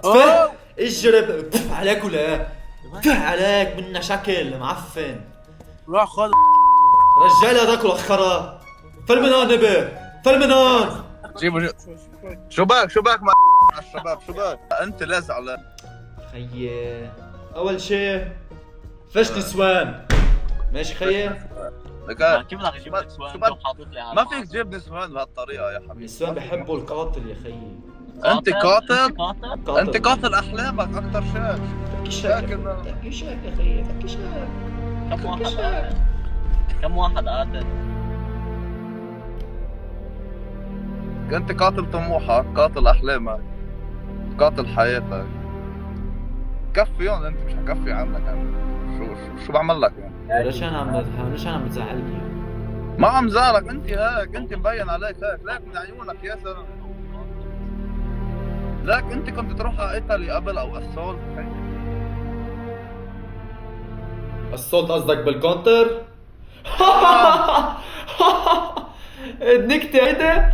اه اجرب بف عليك ولا بف عليك منا شكل معفن. روح خد. رجع لي هذاك الخرا. فل من هون نبي. فل من هون. جيبوا شو باك مع الشباب شو باك انت لا زعلان. خيي اول شي فش نسوان. ماشي خيي. لك كيف بدك اجيب لك سؤال شو انت بدك؟ وحاطط لي على ما فيك تجيب نسوان بهالطريقه يا حبيبي. النسوان بحبوا القاتل يا خيي. انت قاتل؟ قاتل؟ انت قاتل احلامك اكثر شيء. تحكي شاك لكن- تحكي شاك يا خيي تحكي شاك. كم واحد قاتل؟ كم واحد قاتل؟ انت قاتل طموحك، قاتل احلامك، قاتل حياتك. كفيون انت مش حكفي عنك انا. شو بعمل لك يعني؟ ليش انا عم بتزعلني؟ ما عم زعلك انت هيك، انت مبين عليك هيك، ليك من عيونك يا سلام. ليك انت كنت تروح على ايطالي قبل او السول. الصوت قصدك بالكونتر؟ النكتة هيدا